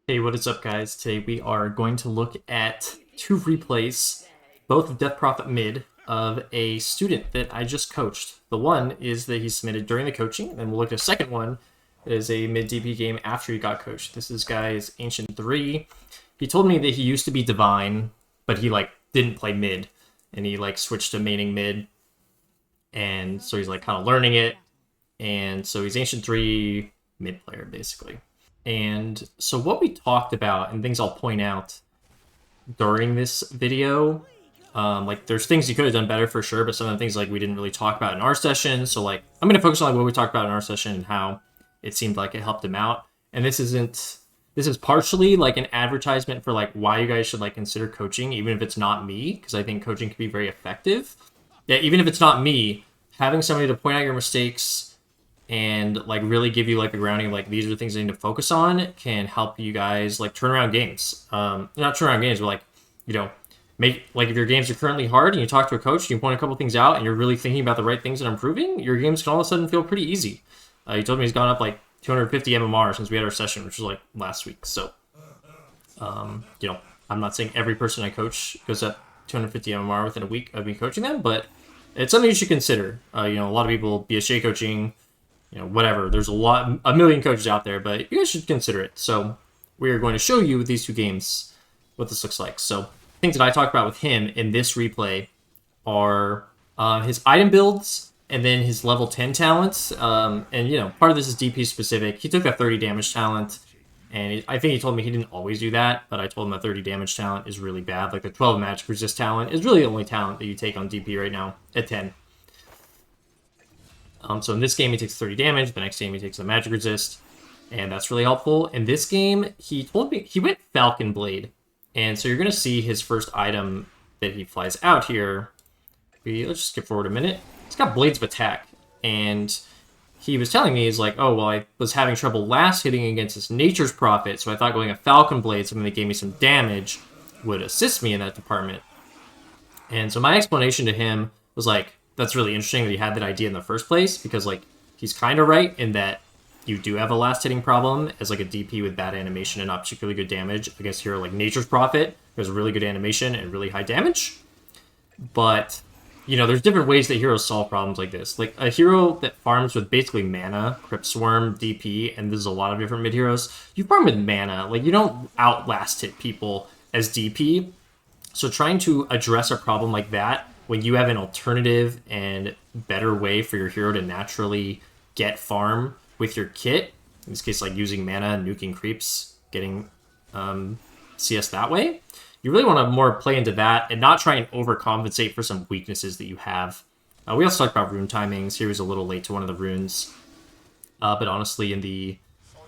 Hey, what is up, guys? Today we are going to look at two replays, both of Death Prophet mid, of a student that I just coached. The one is that he submitted during the coaching, and we'll look at a second one that is a mid DP game after he got coached. This guy is Ancient 3. He told me that he used to be Divine, but he didn't play mid, and he switched to maining mid, and so he's kind of learning it, and so he's Ancient 3 mid player basically. And so what we talked about, and things I'll point out during this video, there's things you could have done better for sure, but some of the things we didn't really talk about in our session. So I'm going to focus on what we talked about in our session and how it seemed like it helped him out. And this is partially an advertisement for why you guys should consider coaching, even if it's not me, because I think coaching can be very effective. Yeah, even if it's not me, having somebody to point out your mistakes and really give you a grounding these are the things I need to focus on can help you guys turn around games. Not turn around games, but make if your games are currently hard and you talk to a coach and you point a couple things out and you're really thinking about the right things and improving, your games can all of a sudden feel pretty easy. He told me he's gone up 250 MMR since we had our session, which was last week. So I'm not saying every person I coach goes up 250 MMR within a week of me coaching them, but it's something you should consider. A lot of people BSJ coaching, whatever. There's a million coaches out there, but you guys should consider it. So we are going to show you with these two games what this looks like. So things that I talked about with him in this replay are his item builds and then his level 10 talents. And part of this is DP specific. He took a 30 damage talent, and I think he told me he didn't always do that, but I told him a 30 damage talent is really bad. The 12 magic resist talent is really the only talent that you take on DP right now at 10. So in this game, he takes 30 damage. The next game, he takes a magic resist, and that's really helpful. In this game, he told me he went Falcon Blade, and so you're going to see his first item that he flies out here. Let's just skip forward a minute. It's got Blades of Attack, and he was telling me, he's oh, well, I was having trouble last hitting against this Nature's Prophet, so I thought going a Falcon Blade, something that gave me some damage, would assist me in that department. And so my explanation to him was that's really interesting that he had that idea in the first place, because he's kind of right in that you do have a last hitting problem as a DP with bad animation and not particularly good damage against a hero like Nature's Prophet, who has really good animation and really high damage. But there's different ways that heroes solve problems like this. A hero that farms with basically mana, Crypt Swarm, DP, and there's a lot of different mid heroes, you farm with mana. You don't outlast hit people as DP. So trying to address a problem like that when you have an alternative and better way for your hero to naturally get farm with your kit, in this case using mana, nuking creeps, getting CS that way, you really want to more play into that and not try and overcompensate for some weaknesses that you have. We also talked about rune timings. Here was a little late to one of the runes, but honestly in the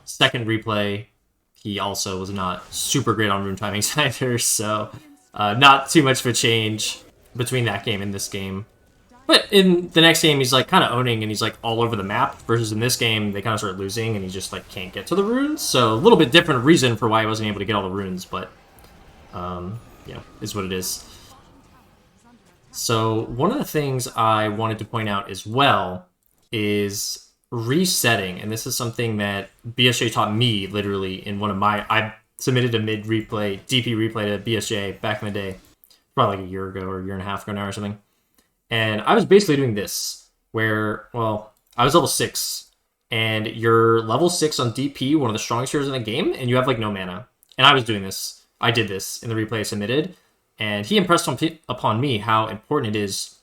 second replay, he also was not super great on rune timings either, so not too much of a change between that game and this game. But in the next game, he's kind of owning, and he's all over the map, versus in this game, they kind of start losing, and he just can't get to the runes. So a little bit different reason for why he wasn't able to get all the runes, but is what it is. So one of the things I wanted to point out as well is resetting, and this is something that BSJ taught me literally in one of my... I submitted a mid replay, DP replay to BSJ back in the day, probably a year ago or a year and a half ago now or something. And I was basically doing this, where, well, I was level 6, and you're level 6 on DP, one of the strongest heroes in the game, and you have no mana. And I was doing this. I did this in the replay I submitted, and he impressed upon me how important it is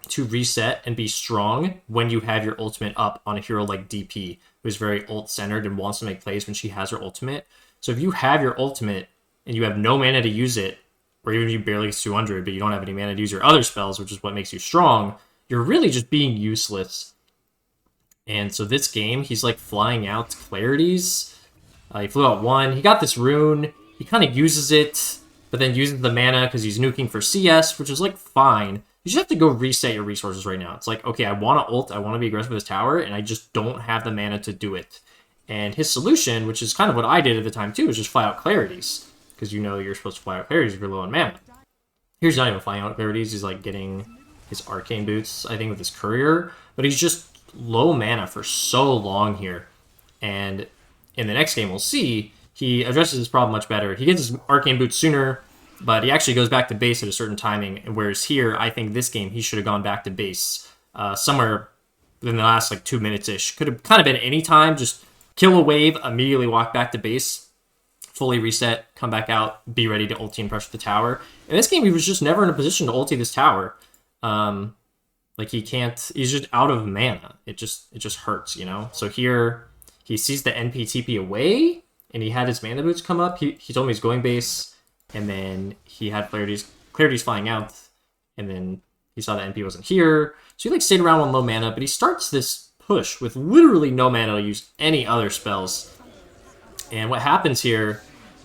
to reset and be strong when you have your ultimate up on a hero like DP, who's very ult-centered and wants to make plays when she has her ultimate. So if you have your ultimate and you have no mana to use it, or even if you barely get 200, but you don't have any mana to use your other spells, which is what makes you strong, you're really just being useless. And so this game, he's flying out Clarities. He flew out 1. He got this rune. He kind of uses it, but then uses the mana because he's nuking for CS, which is fine. You just have to go reset your resources right now. It's okay, I want to ult, I want to be aggressive with this tower, and I just don't have the mana to do it. And his solution, which is kind of what I did at the time too, is just fly out Clarities. Because you're supposed to fly out Clarities if you're low on mana. Here's not even flying out Clarities, he's getting his Arcane Boots, I think, with his Courier. But he's just low mana for so long here. And in the next game, we'll see, he addresses this problem much better. He gets his arcane boots sooner, but he actually goes back to base at a certain timing. Whereas here, I think this game, he should have gone back to base somewhere within the last like 2 minutes-ish. Could have kind of been any time, just kill a wave, immediately walk back to base, fully reset, come back out, be ready to ulti and pressure the tower. In this game, he was just never in a position to ulti this tower. Like he can't, he's just out of mana. It just hurts, you know? So here, he sees the NP TP away, and he had his mana boots come up. He told me he's going base, and then he had clarities flying out, and then he saw the NP wasn't here. So he like stayed around on low mana, but he starts this push with literally no mana to use any other spells. And what happens here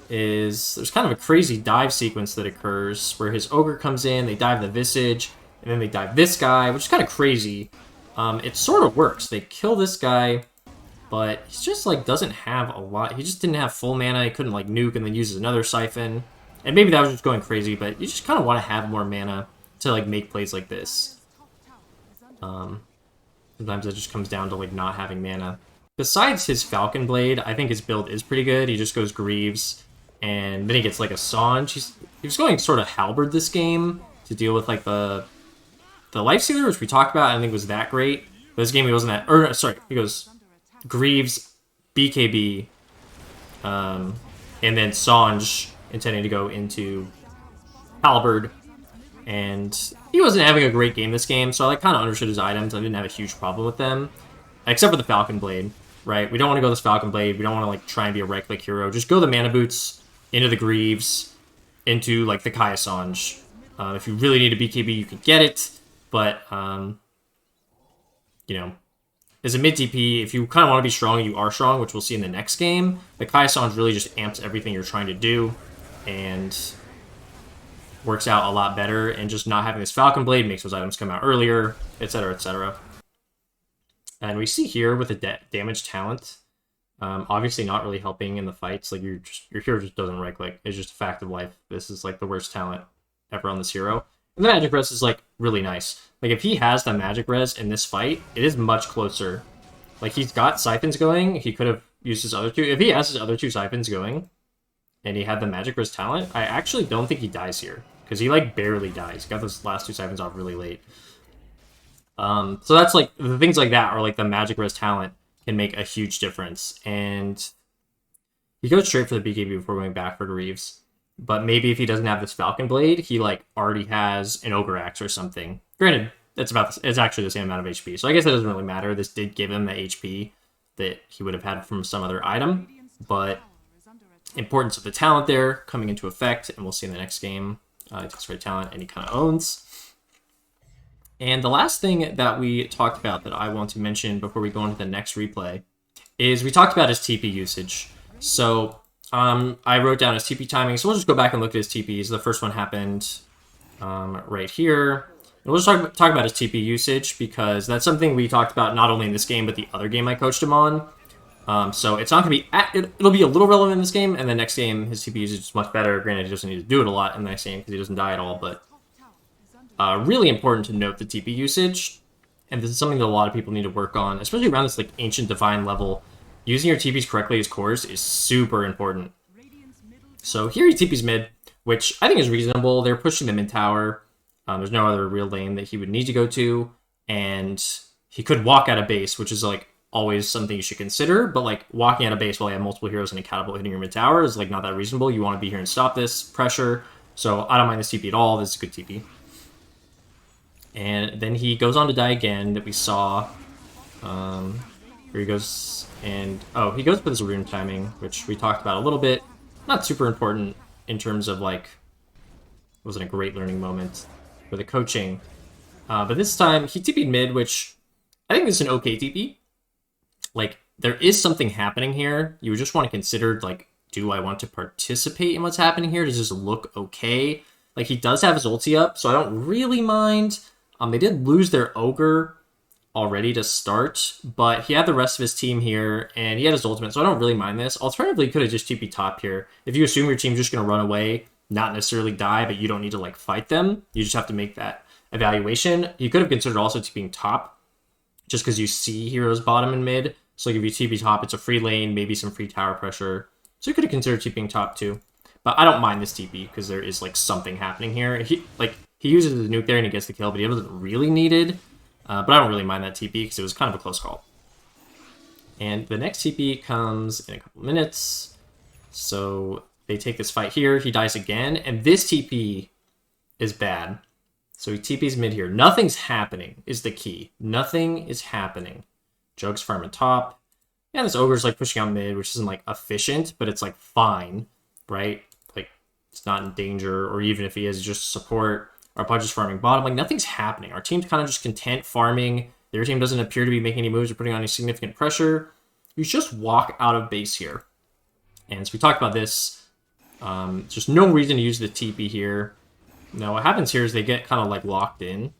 is there's kind of a crazy dive sequence that occurs where his ogre comes in, they dive the Visage, and then they dive this guy, which is kind of crazy. It sort of works. They kill this guy, but he just like doesn't have a lot. He just didn't have full mana. He couldn't like nuke and then uses another siphon. And maybe that was just going crazy, but you just kind of want to have more mana to like make plays like this. Sometimes it just comes down to like not having mana. Besides his Falcon Blade, I think his build is pretty good. He just goes Greaves, and then he gets like a Sange. He was going sort of Halberd this game to deal with like the Life Stealer, which we talked about. I don't think was that great. But this game he wasn't that. Or sorry, he goes Greaves, BKB, and then Sange, intending to go into Halberd. And he wasn't having a great game this game, so I like kind of understood his items. I didn't have a huge problem with them, except for the Falcon Blade, right? We don't want to go this Falcon Blade. We don't want to like try and be a right-click hero. Just go the Mana Boots into the Greaves, into like the Kaya Sange. If you really need a BKB, you can get it, but you know, as a mid TP, if you kind of want to be strong, you are strong, which we'll see in the next game. The Kaya Sange really just amps everything you're trying to do, and works out a lot better, and just not having this Falcon Blade makes those items come out earlier, etc., etc. And we see here with the damage talent, obviously not really helping in the fights. Like your hero just doesn't right click. It's just a fact of life. This is like the worst talent ever on this hero. And the magic res is like really nice. Like if he has the magic res in this fight, it is much closer. Like he's got siphons going. He could have used his other two. If he has his other two siphons going, and he had the magic res talent, I actually don't think he dies here. Because he, like, barely dies. He got those last two siphons off really late. So that's, like, the things like that are, like, the magic res talent can make a huge difference. And he goes straight for the BKB before going back for Greaves. But maybe if he doesn't have this Falcon Blade, he, like, already has an Ogre Axe or something. Granted, it's actually the same amount of HP. So I guess that doesn't really matter. This did give him the HP that he would have had from some other item. But importance of the talent there coming into effect, and we'll see in the next game. He takes great talent, and he kind of owns. And the last thing that we talked about that I want to mention before we go into the next replay is we talked about his TP usage. So I wrote down his TP timing, so we'll just go back and look at his TPs. The first one happened right here. And we'll just talk about his TP usage, because that's something we talked about not only in this game, but the other game I coached him on. So it's not going to be... It'll be a little relevant in this game, and the next game, his TP usage is much better. Granted, he doesn't need to do it a lot in the next game because he doesn't die at all, but really important to note the TP usage. And this is something that a lot of people need to work on, especially around this like Ancient Divine level. Using your TPs correctly as cores is super important. So here he TPs mid, which I think is reasonable. They're pushing the mid tower. There's no other real lane that he would need to go to, and he could walk out of base, which is like always something you should consider, but like walking out of base while you have multiple heroes and a catapult hitting your mid tower is like not that reasonable. You want to be here and stop this pressure. So I don't mind this TP at all. This is a good TP. And then he goes on to die again that we saw. Here he goes, and he goes for this rune timing, which we talked about a little bit. Not super important in terms of like, it wasn't a great learning moment for the coaching. But this time he TP'd mid, which I think is an okay TP. Like, there is something happening here. You would just want to consider, like, do I want to participate in what's happening here? Does this look okay? Like, he does have his ulti up, so I don't really mind. They did lose their Ogre already to start, but he had the rest of his team here, and he had his ultimate, so I don't really mind this. Alternatively, he could have just TP top here. If you assume your team's just going to run away, not necessarily die, but you don't need to, like, fight them, you just have to make that evaluation. You could have considered also TPing top, just because you see heroes bottom and mid. So like if you TP top, it's a free lane, maybe some free tower pressure. So he could have considered TPing top 2. But I don't mind this TP because there is like something happening here. He uses his nuke there and he gets the kill, but he wasn't really needed. But I don't really mind that TP because it was kind of a close call. And the next TP comes in a couple minutes. So they take this fight here. He dies again. And this TP is bad. So he TP's mid here. Nothing's happening is the key. Nothing is happening. Jug's farming top. And this ogre's like pushing out mid, which isn't like efficient, but it's like fine, right? Like it's not in danger, or even if he is just support. Our Pudge farming bottom. Like nothing's happening. Our team's kind of just content farming. Their team doesn't appear to be making any moves or putting on any significant pressure. You just walk out of base here. And so we talked about this. Just no reason to use the TP here. Now what happens here is they get kind of like locked in.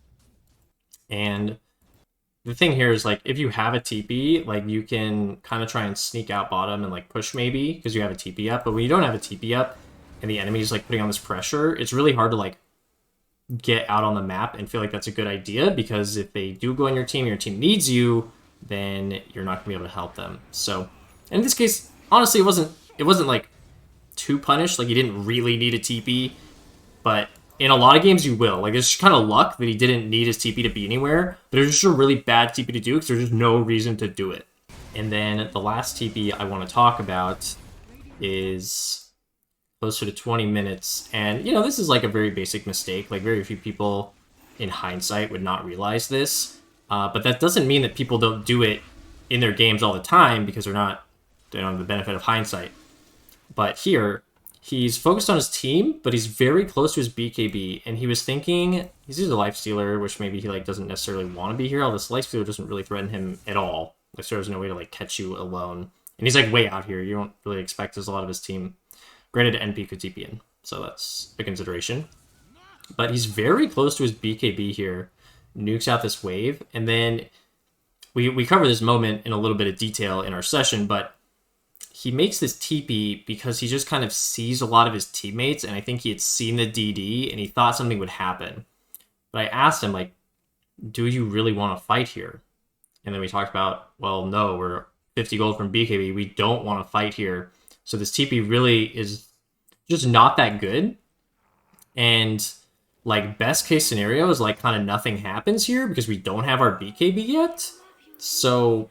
And the thing here is like if you have a TP, like you can kind of try and sneak out bottom and like push maybe because you have a TP up. But when you don't have a TP up and the enemy is like putting on this pressure, it's really hard to like get out on the map and feel like that's a good idea, because if they do go on your team needs you, then you're not gonna be able to help them. So in this case, honestly, it wasn't like too punished. Like he didn't really need a TP, but in a lot of games you will. Like it's kind of luck that he didn't need his TP to be anywhere, but it's just a really bad TP to do because there's just no reason to do it. And then the last TP I want to talk about is closer to 20 minutes. And, you know, this is like a very basic mistake. Like very few people in hindsight would not realize this. But that doesn't mean that people don't do it in their games all the time because they don't have the benefit of hindsight. But here, he's focused on his team, but he's very close to his BKB. And he was thinking, he's used a Lifestealer, which maybe he like doesn't necessarily want to be here. All this Lifestealer doesn't really threaten him at all. Like there's no way to like catch you alone. And he's like way out here. You don't really expect there's a lot of his team. Granted, NP could TP in, so that's a consideration. But he's very close to his BKB here. Nukes out this wave, and then we cover this moment in a little bit of detail in our session, but he makes this TP because he just kind of sees a lot of his teammates, and I think he had seen the DD, and he thought something would happen. But I asked him, like, do you really want to fight here? And then we talked about, well, no, we're 50 gold from BKB. We don't want to fight here. So this TP really is just not that good. And like best case scenario is like kind of nothing happens here because we don't have our BKB yet. So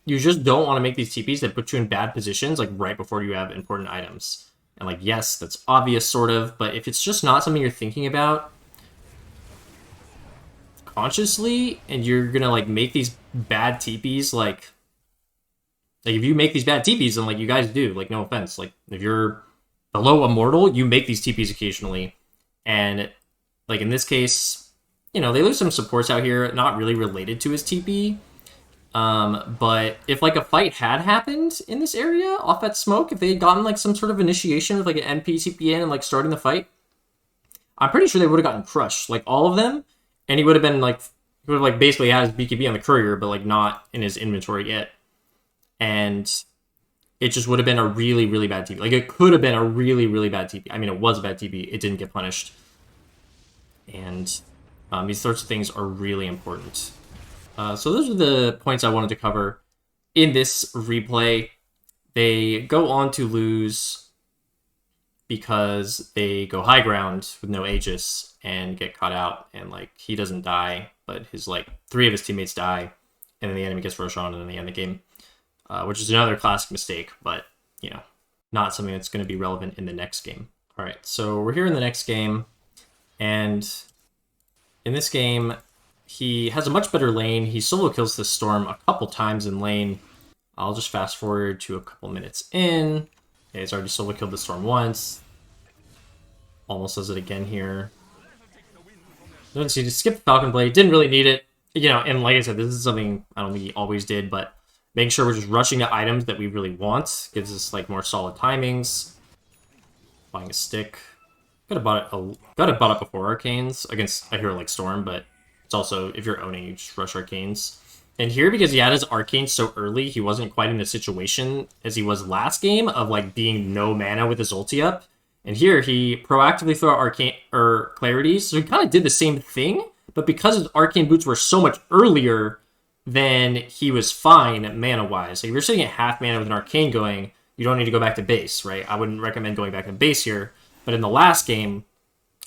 you just don't want to make these TPs that put you in bad positions like right before you have important items. And like, yes, that's obvious sort of, but if it's just not something you're thinking about consciously and you're going to like make these bad TPs like if you make these bad TPs, then like you guys do, like no offense, like if you're below immortal, you make these TPs occasionally. And like in this case, you know, they lose some supports out here, not really related to his TP. But if like a fight had happened in this area off that smoke, if they had gotten like some sort of initiation with like an NP TP in and like starting the fight, I'm pretty sure they would have gotten crushed, like all of them. And he would have been like, he would have like basically had his BKB on the courier, but like not in his inventory yet. And it just would have been a really, really bad TP. Like, it could have been a really, really bad TP. I mean, it was a bad TP. It didn't get punished. And these sorts of things are really important. So those are the points I wanted to cover in this replay. They go on to lose because they go high ground with no Aegis and get caught out. And, like, he doesn't die, but his, like, 3 of his teammates die. And then the enemy gets Roshan and then they end the game. Which is another classic mistake, but, you know, not something that's going to be relevant in the next game. All right, so we're here in the next game, and in this game, he has a much better lane. He solo kills this Storm a couple times in lane. I'll just fast forward to a couple minutes in. Okay, he's already solo killed the Storm once. Almost does it again here. Notice he just skipped the Falcon Blade. Didn't really need it. You know, and like I said, this is something I don't think he always did, but making sure we're just rushing the items that we really want gives us like more solid timings. Buying a stick. Got to bought it before Arcanes against a hero like Storm, but it's also, if you're owning, you just rush Arcanes. And here, because he had his Arcanes so early, he wasn't quite in the situation as he was last game of like being no mana with his ulti up. And here he proactively threw out Arcane or Clarity, so he kind of did the same thing, but because his Arcane boots were so much earlier, then he was fine mana-wise. Like if you're sitting at half mana with an Arcane going, you don't need to go back to base, right? I wouldn't recommend going back to base here. But in the last game,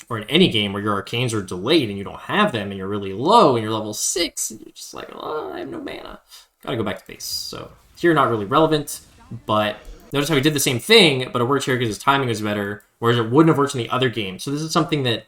or in any game where your arcanes are delayed and you don't have them and you're really low and you're level 6, and you're just like, oh, I have no mana. Gotta go back to base. So here, not really relevant, but notice how he did the same thing, but it worked here because his timing was better, whereas it wouldn't have worked in the other game. So this is something that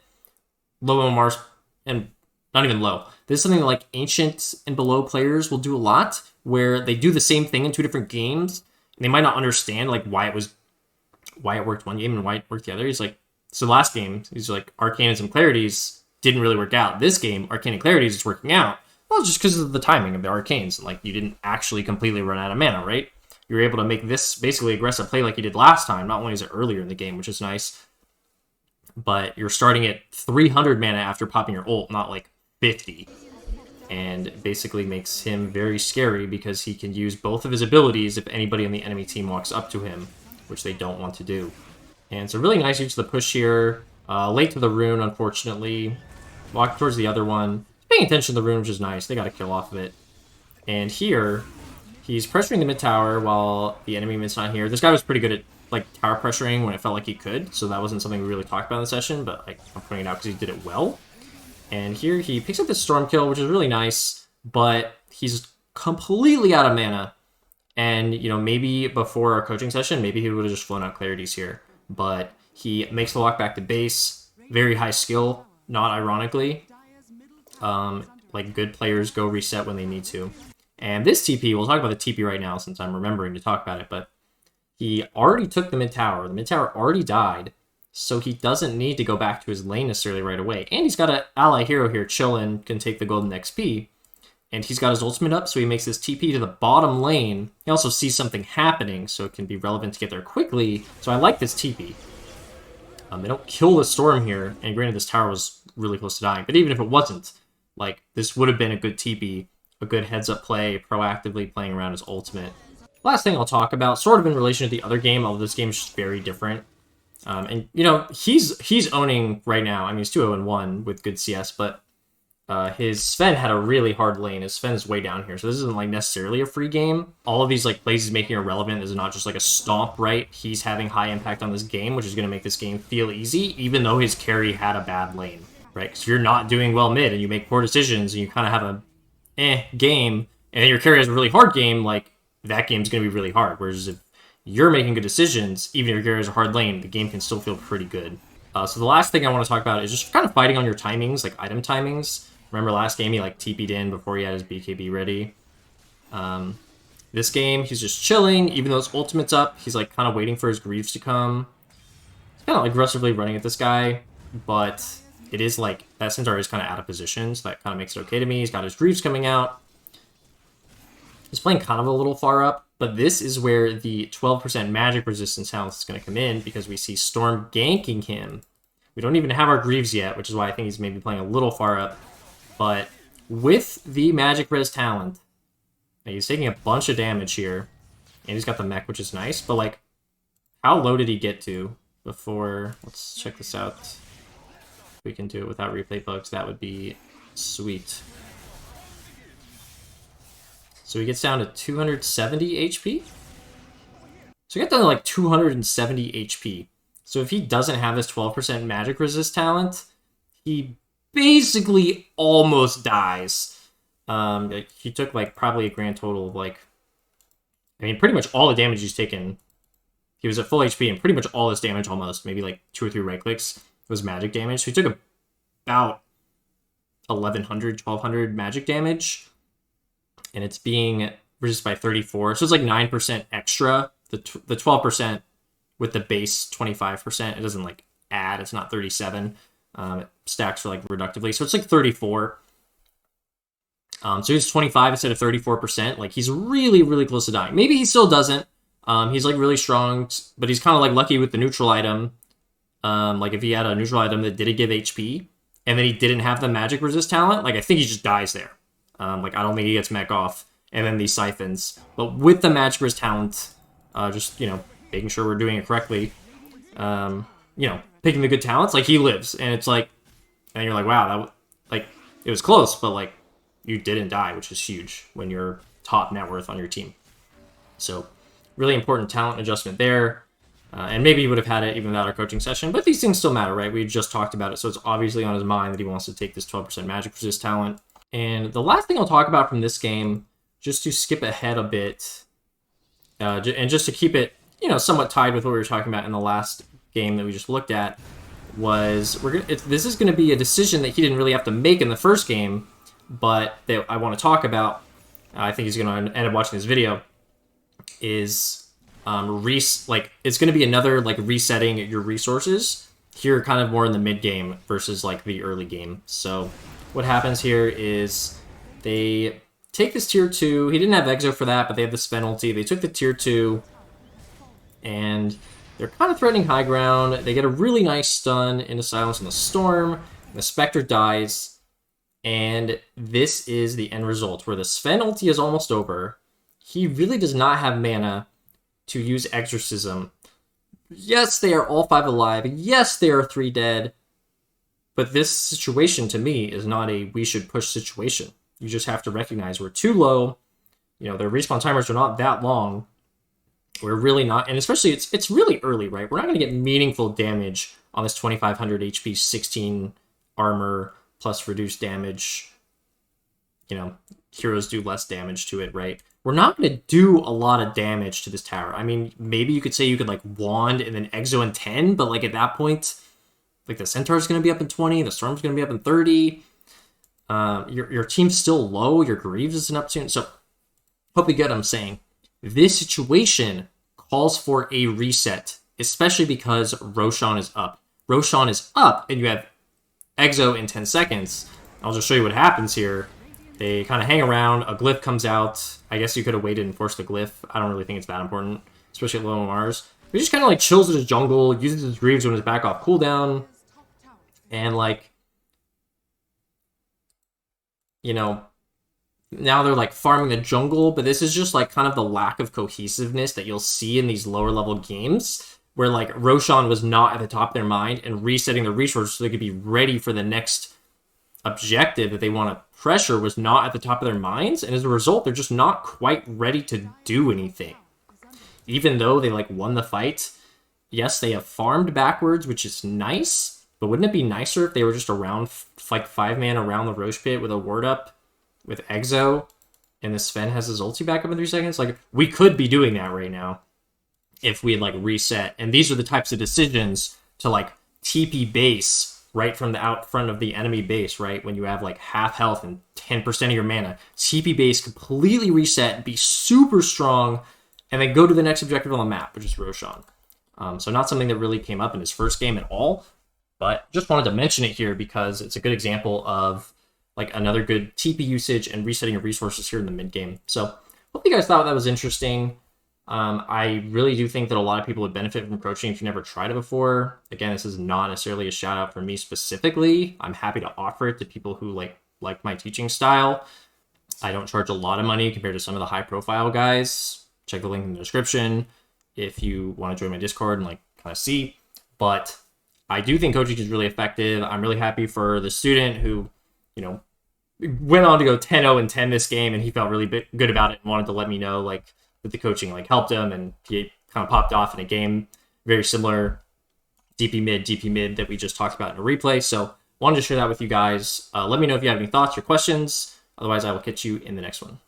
low MMRs, and not even low, this is something that like ancient and below players will do a lot, where they do the same thing in 2 different games, and they might not understand like why it worked one game and why it worked the other. He's like, so last game, he's like, Arcane and some Clarities didn't really work out. This game, Arcane and Clarities is working out. Well, just because of the timing of the Arcanes. Like, you didn't actually completely run out of mana, right? You were able to make this basically aggressive play like you did last time. Not only is it earlier in the game, which is nice, but you're starting at 300 mana after popping your ult, not like 50. And it basically makes him very scary because he can use both of his abilities if anybody on the enemy team walks up to him, which they don't want to do. And so really nice use of the push here. Late to the rune, unfortunately. Walk towards the other one. Paying attention to the rune, which is nice. They got a kill off of it. And here, he's pressuring the mid tower while the enemy mid's not here. This guy was pretty good at like tower pressuring when it felt like he could, so that wasn't something we really talked about in the session, but like, I'm pointing it out because he did it well. And here he picks up the storm kill, which is really nice, but he's completely out of mana. And, you know, maybe before our coaching session, maybe he would have just flown out Clarities here. But he makes the walk back to base. Very high skill, not ironically. Like, good players go reset when they need to. And this TP, we'll talk about the TP right now since I'm remembering to talk about it, but he already took the mid tower. The mid tower already died, so he doesn't need to go back to his lane necessarily right away. And he's got an ally hero here chilling, can take the golden XP. And he's got his ultimate up, so he makes this TP to the bottom lane. He also sees something happening, so it can be relevant to get there quickly. So I like this TP. They don't kill the storm here, and granted this tower was really close to dying, but even if it wasn't, like, this would have been a good TP, a good heads-up play, proactively playing around his ultimate. Last thing I'll talk about, sort of in relation to the other game, although this game is just very different. And, you know, he's owning right now. I mean, he's 2-0-1 with good CS, but his Sven had a really hard lane. His Sven is way down here, so this isn't like necessarily a free game. All of these like plays he's making are relevant. This is not just like a stomp, right? He's having high impact on this game, which is going to make this game feel easy, even though his carry had a bad lane, right? Because if you're not doing well mid and you make poor decisions and you kind of have a game, and then your carry has a really hard game, like that game's going to be really hard. Whereas if you're making good decisions, even if your carry has a hard lane, the game can still feel pretty good. So the last thing I want to talk about is just kind of fighting on your timings, like item timings. Remember last game he like TP'd in before he had his BKB ready. This game he's just chilling, even though his ultimate's up. He's like kind of waiting for his Greaves to come. He's kind of aggressively running at this guy, but it is like that Centaur is kind of out of position, so that kind of makes it okay to me. He's got his Greaves coming out. He's playing kind of a little far up, but this is where the 12% magic resistance health is going to come in because we see Storm ganking him. We don't even have our Greaves yet, which is why I think he's maybe playing a little far up. But with the magic res talent, he's taking a bunch of damage here, and he's got the mech, which is nice. But like, how low did he get to before? Let's check this out. If we can do it without replay bugs, that would be sweet. So he gets down to 270 HP. So he got down to like 270 HP. So if he doesn't have this 12% magic resist talent, he basically almost dies. He took like probably a grand total of like, I mean, pretty much all the damage he's taken. He was at full HP, and pretty much all his damage, almost maybe like 2 or 3 right clicks, was magic damage. So he took about 1100, 1200 magic damage, and it's being resisted by 34. So it's like 9% extra. The 12% with the base 25%. It doesn't like add. It's not 37. It stacks for like reductively, so it's like 34. So he's 25 instead of 34%. Like he's really, really close to dying. Maybe he still doesn't. He's like really strong, but he's kind of like lucky with the neutral item. Like if he had a neutral item that didn't give HP, and then he didn't have the magic resist talent, like I think he just dies there. Like I don't think he gets mech off, and then these siphons. But with the magic resist talent, just you know, making sure we're doing it correctly. You know, picking the good talents, like he lives, and it's like, and you're like, wow, that like it was close, but like you didn't die, which is huge when you're top net worth on your team. So really important talent adjustment there. And maybe he would have had it even without our coaching session, but these things still matter, right? We just talked about it, so it's obviously on his mind that he wants to take this 12% magic resist talent. And the last thing I'll talk about from this game, just to skip ahead a bit, and just to keep it, somewhat tied with what we were talking about in the last game that we just looked at, was this is going to be a decision that he didn't really have to make in the first game, but that I want to talk about. I think he's going to end up watching this video. Is it's going to be another resetting your resources here, kind of more in the mid game versus the early game. So what happens here is they take this tier 2. He didn't have Exo for that, but they have this penalty. They took the tier 2, and they're kind of threatening high ground. They get a really nice stun into Silence in the Storm. The Spectre dies, and this is the end result, where the Sven ulti is almost over. He really does not have mana to use Exorcism. Yes, they are all 5 alive. Yes, they are 3 dead. But this situation, to me, is not a we should push situation. You just have to recognize we're too low. Their respawn timers are not that long. We're really not, and especially it's really early, right? We're not going to get meaningful damage on this 2500 HP, 16 armor, plus reduced damage. Heroes do less damage to it, right? We're not going to do a lot of damage to this tower. I mean, maybe you could say you could wand and then Exo in 10, but at that point, the Centaur's going to be up in 20, the Storm's going to be up in 30. Your team's still low, your Greaves isn't up soon. So, hope you get what I'm saying. This situation calls for a reset, especially because Roshan is up. Roshan is up, and you have Exo in 10 seconds. I'll just show you what happens here. They kind of hang around, a glyph comes out. I guess you could have waited and forced the glyph. I don't really think it's that important, especially at low Mars. He just kind of chills in his jungle, uses his Greaves when his back off cooldown, and now they're farming the jungle, but this is just kind of the lack of cohesiveness that you'll see in these lower level games, where Roshan was not at the top of their mind and resetting their resources so they could be ready for the next objective that they want to pressure was not at the top of their minds, and as a result, they're just not quite ready to do anything. Even though they won the fight, yes, they have farmed backwards, which is nice, but wouldn't it be nicer if they were just around 5-man around the Roche Pit with a ward up with Exo, and the Sven has his ulti back up in 3 seconds? We could be doing that right now if we had reset, and these are the types of decisions to TP base right from the out front of the enemy base, right? When you have half health and 10% of your mana. TP base, completely reset, be super strong, and then go to the next objective on the map, which is Roshan. So not something that really came up in his first game at all, but just wanted to mention it here because it's a good example of another good TP usage and resetting of resources here in the mid game. So hope you guys thought that was interesting. I really do think that a lot of people would benefit from coaching if you never tried it before. Again, this is not necessarily a shout out for me specifically. I'm happy to offer it to people who like my teaching style. I don't charge a lot of money compared to some of the high profile guys. Check the link in the description if you want to join my Discord and kind of see. But I do think coaching is really effective. I'm really happy for the student who, went on to go 10-0 and 10 this game, and he felt really good about it and wanted to let me know that the coaching helped him, and he kind of popped off in a game very similar DP mid that we just talked about in a replay. So wanted to share that with you guys. Let me know if you have any thoughts or questions. Otherwise, I will catch you in the next one.